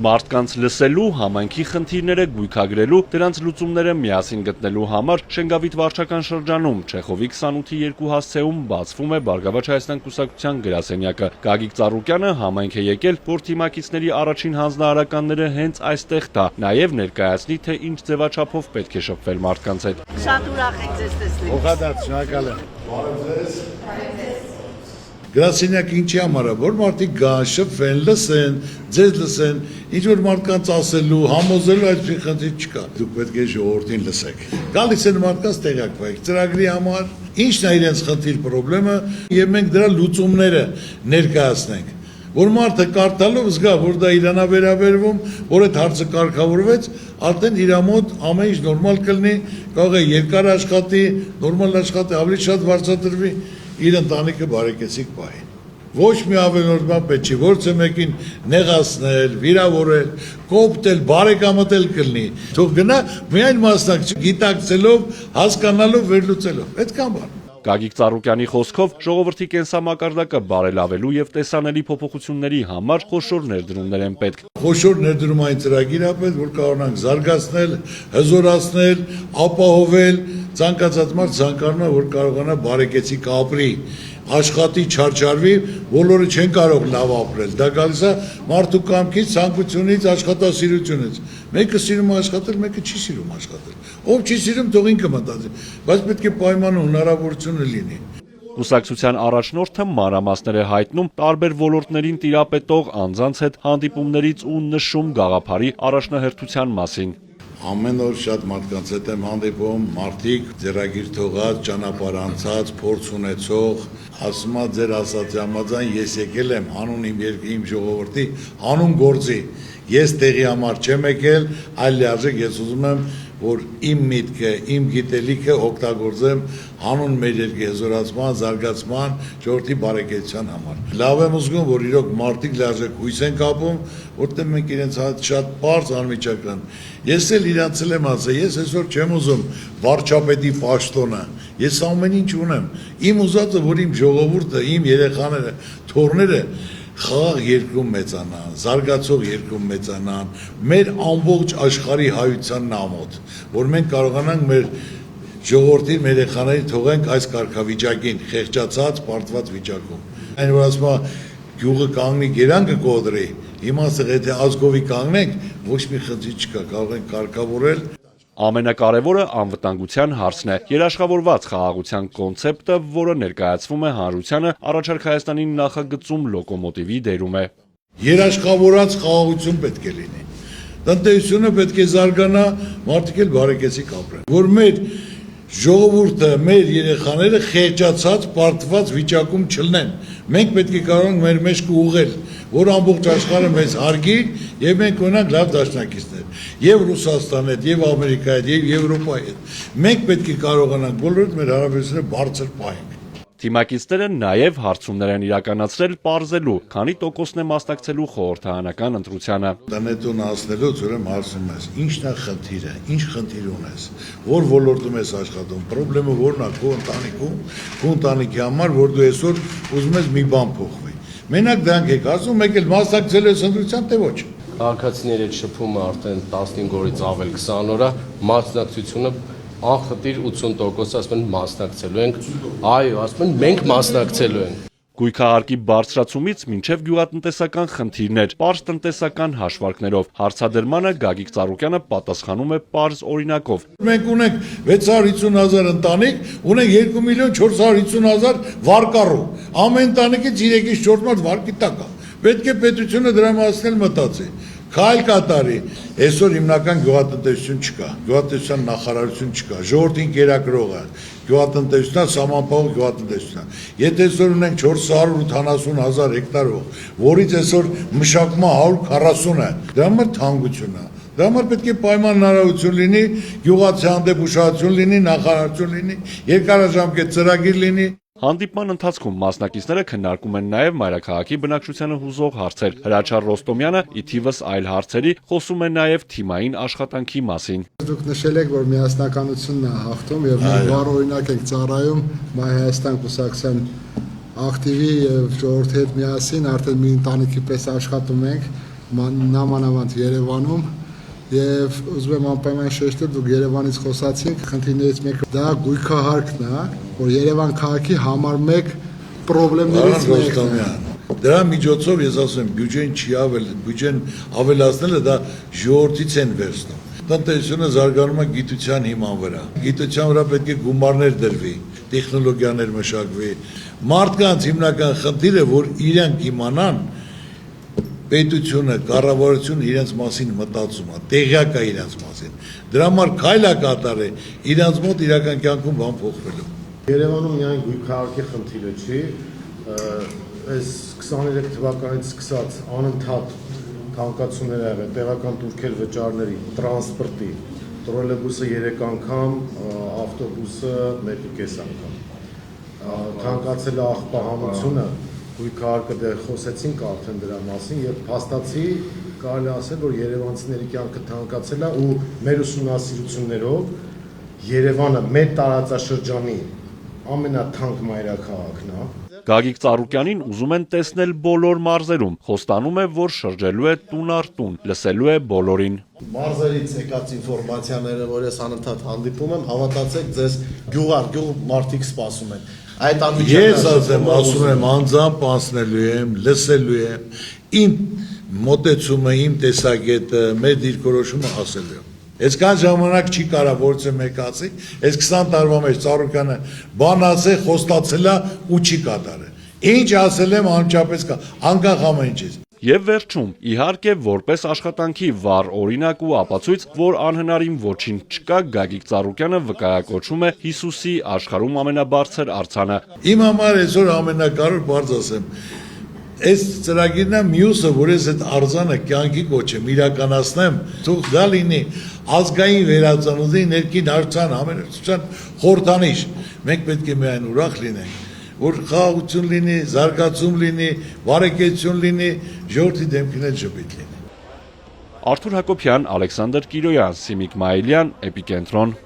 Մարդկանց լսելու, համայնքի խնդիրները գույքագրելու, դրանց լուծումները միասին գտնելու համար Շենգավիթ վարչական շրջանում Չեխովի 28-ի 2 հասցեում բացվում է Բարգավաճ Հայաստան կուսակցության գրասենյակը։ Գագիկ Ծառուկյանը համայնք է եկել, որ թիմակիցների առաջին հանձնարարականները հենց այստեղ տա, նաև ներկայացնի, թե ինչ ձևաչափով պետք է շփվել մարդկանց հետ։ Շատ ուրախ եք ձեզ տեսնել։ Ուղղադարձ, շնորհակալ եմ։ Գրասենյակը ինչի համար է, որ մարդիկ գան, շփվեն, լսեն, ձեզ լսեն, ինչ որ մարդկանց ասելու, համոզելու այդպիսի խնդիր չկա։ Դուք պետք է ժողովրդին լսեք։ Գալիս են մարդկանց տեղակայեք ծրագրի համար, ինչն է իրենց խնդիր խնդրեմը, եւ մենք դրա լուծումները ներկայացնենք։ Որ մարդը կարդալով զգա, որ դա իրան է վերաբերվում, որ այդ հարցը կարգավորվեց, արդեն իր մոտ ամեն ինչ նորմալ կլինի, կարող է երկար աշխատի, նորմալ աշխատի, ավելի շատ վարձատրվի, իր ընտանիքը բարեկեցիկ պահի։ Ոչ մի ավելորդ բան պետք չի, որցե մեկին նեղացնել, վիրավորել, կոպտել, բարեկամտել կլինի։ Թող գնա միայն մասնակցի, գիտակցելով, հասկանալով, վերլուծելով։ Այդքան բան։ Գագիկ Ծառուկյանի խոսքով ժողովրդի կենսամակարդակը բարելավելու եւ տեսանելի փոփոխությունների համար խոշոր ներդրումներ են պետք։ Խոշոր ներդրումային ծրագիր է պետք, որ կարողանանք զարգացնել, հզորացնել, ապահովել, ցանկացած մարդ ցանկանում է, որ կարողանա բարեկեցիկ ապրի, աշխատի, չարչարվի, բոլորը չեն կարող լավ ապրել։ Դա գալիս է մարդու կամքից, ցանկությունից, աշխատասիրությունից։ Մեկը սիրում է աշխատել, մեկը չի սիրում աշխատել։ Ով չի սիրում, թող ինքը մտածի, բայց պետք է պայմանը հնարավորությունը լինի։ Կուսակցության առաջնորդը մանրամասներ է հայտնում տարբեր ոլորտներին տիրապետող անձանց հետ հանդիպումներից ու նշում գաղափարի առաջնահերթության մասին։ Ամեն օր շատ մարդկանց հետ եմ հանդիպում, մարդիկ ձեռագիր թողած, ճանապարհ անցած, փորձ ունեցող, ասում է ձեր ասածի համաձայն ես եկել եմ հանուն իմ ժողովրդի, հանուն գործի։ Ես տեղի համար չեմ եկել, այլ լիարժեք ես ուզում եմ, որ իմ միտքը, իմ գիտելիքը օգտագործեմ հանուն մեր երկրի հզորացման, զարգացման, ժողովրդի բարեկեցության համար։ Լավ եմ զգում, որ իրոք մարդիկ լիարժեք հույս են կապում, որտեղ մենք իրենց շատ բարձ անմիջական։ Ես էլ իրանց եմ ասել, ես այսօր չեմ ուզում վարչապետի պաշտոնը, ես ամեն ինչ ունեմ։ Իմ ուզածը, որ իմ ժողովուրդը, իմ երեխաները, թոռները խաղաղ երկրում մեծանան, զարգացող երկրում մեծանան, մեր ամբողջ աշխարհի հայության նամոտ, որ մենք կարողանանք մեր ժողովրդի, մեր երեխաներին թողենք այս կարգավիճակին, խեղճացած, պարտված վիճակում։ Այն որ ասում է գյուղը կանգնի, գերանքը կոտրի, հիմա ասել եթե ազգովի կանգնենք, ոչ մի խնդիր չկա, կարող ենք կարգավորել։ Ամենակարևորը անվտանգության հարցն է։ Երաշխավորված խաղաղության կոնցեպտը, որը ներկայացվում է հանրությանը, առաջարկ Հայաստանի նախագծում լոկոմոտիվի դերում է։ Երաշխավորած խաղաղություն պետք է լինի։ Տնտեսությունը պետք է զարգանա, մարդիկ էլ բարեկեցիկ ապրեն։ Որ մեր ժողովուրդը, մեր երեխաները խեղճացած, պարտված վիճակում չլինեն։ Մենք պետք է կարողանանք մեր մեջքը ուղղել, որ ամբողջ աշխարհը մեզ հարգի եւ մենք ունենանք լավ դաշնակիցներ եւ Ռուսաստանի հետ, եւ Ամերիկայի հետ, եւ Եվրոպայի հետ։ Մենք պետք է կարողանանք բոլորդ մեր հարաբերությունները բարձր պահենք։ Թիմակիցները նաև հարցումներ են իրականացրել պարզելու, քանի տոկոսն է մասնակցելու խորհրդարանական ընտրությանը։ Տնետուն ասնելուց ուրեմն հարցում ես, ի՞նչն է խնդիրը, ինչ խնդիր ունես, որ ոլորտում ես աշխատում, խնդրեմը որն է քո ընտանիքում, քո ընտանիքի համար, որ դու այսօր ուզում ես մի բան փոխվի։ Մենակ դրանք եք ասում, մեկ էլ մասնակցել ես ընտրության, թե ոչ։ Քաղաքացիների հետ շփումը արդեն 15 օրից ավել 20 օր է, մասնակցությունը անխտիր 80% ասում են մասնակցելու ենք, այո, ասում են մենք մասնակցելու ենք։ Գույքահարկի բարձրացումից մինչև գյուղատնտեսական խնդիրներ, պարզ տնտեսական հաշվարկներով, հարցադրմանը Գագիկ Ծառուկյանը պատասխանում է պարզ օրինակով։ Մենք ունենք 650,000 ընտանիք, ունենք 2,450,000 վարկառու, ամեն ընտանիքից 3-ից 4 մարդ վարկի տակ է։ Պետք է պետությունը դրա մասին մտածի։ Քայլ կատարի, այսօր հիմնական գյուղատնտեսություն չկա, գյուղատնտեսության նախարարություն չկա, ժողովրդին կերակրող է, գյուղատնտեսության սահմանափակ գյուղատնտեսության։ Եթե այսօր ունենք 480,000 հեկտարով, որից այսօր մշակումը 140 է, դրա համար թանկություն է։ Դրա համար պետք է պայման հնարավորություն լինի, գյուղացի հանդեպ ուշադրություն լինի, նախարարություն լինի, երկարաժամկետ ծրագիր լինի։ Հանդիպման ընթացքում մասնակիցները քննարկում են նաև մայրաքաղաքի բնակչությանը հուզող հարցեր։ Հրաչար Ռոստոմյանը ի թիվս այլ հարցերի խոսում է նաև թիմային աշխատանքի մասին։ Դուք նշել եք, որ միասնականությունն է հաղթում եւ մենք վառ օրինակ ենք ծառայում Մայ Հայաստան կուսակցության ակտիվի եւ ժողովրդի հետ միասին արդեն մի ընտանիքի պես աշխատում ենք նամանավանդ Երևանում եւ ուզում եմ անպայման շեշտել, դուք Երևանից խոսացինք, խնդիրներից մեկը դա գույքահարկն է, որ Երևան քաղաքի համար մեկ խնդիրներից մեկն է։ Դրա միջոցով ես ասում եմ, բյուջեն ավելացնելը դա ժողովրդից են վերցնում։ Տնտեսությունը զարգանում է գիտության հիման վրա։ Գիտության վրա պետք է գումարներ դրվի, տեխնոլոգիաներ մշակվի։ Մարդկանց հիմնական խնդիրը, որ իրենք իմանան պետությունը, կառավարությունը իրենց մասին մտածում է, տեղյակ է իրենց մասին։ Դրա համար քայլ է կատարել իրենց մոտ իրական կյանքում բան փոխվելու։ Երևանում միայն գույքահարկի խնդիրը չի, այս 23 թվականից սկսած անընդհատ թանկացումներ ա եղել տեղական տուրքեր վճարների, տրանսպորտի, տրոլեյբուսը 3 անգամ, ավտոբուսը 1.5 անգամ։ Թանկացել է աղբահանությունը, գույքահարկը դեռ խոսեցինք արդեն դրա մասին եւ փաստացի կարելի ասել, որ երևանցիների կյանքը թանկացել է ու մեր ուսումնասիրություններով Երևանը մեր տարածաշրջանի ամենաթանկ մայրաքաղաքն է։ Գագիկ Ծառուկյանին ուզում են տեսնել բոլոր մարզերում, խոստանում է, որ շրջելու է տուն առ տուն, լսելու է բոլորին։ Մարզերից եկած ինֆորմացիաները, որ ես անընդհատ հանդիպում եմ, հավատացեք, ձեզ գյուղ առ գյուղ մարդիկ սպասում են։ Ես ասում եմ, անձամբ անցնելու եմ, լսելու եմ, իմ մոտեցումը, իմ տեսակետը, մեր դիրքորոշումը ասելու եմ։ Այսքան ժամանակ չի կարող որից մեկ ասի, այս 20 տարվա մեջ Ծառուկյանը բան ասել, խոստացել է ու չի կատարել։ Ինչ ասել եմ, անմիջապես կա, անկախ ամեն ինչից։ Եվ վերջում, իհարկե, որպես աշխատանքի վառ օրինակ ու ապացույց, որ անհնարին ոչինչ չկա, Գագիկ Ծառուկյանը վկայակոչում է Հիսուսի աշխարհում ամենաբարձր արձանը։ Իմ համար այսօր ամենակարևոր բարձ ասեմ, այս ծրագիրն է մյուսը, որ ես այդ արձանը կյանքի կոչեմ, իրականացնեմ, թող դա լինի ազգային վերածնունդի ներքին հարցան, ամենասության խորհրդանիշ։ Մենք պետք է միայն ուրախ լինենք, որ խաղաղություն լինի, զարգացում լինի, բարեկեցություն լինի, ժողովրդի դեմքին էլ ժպիտ լինի։ Արթուր Հակոբյան, Ալեքսանդր Կիրոյան, Սիմիկ Մայիլյան, Էպիկենտրոն։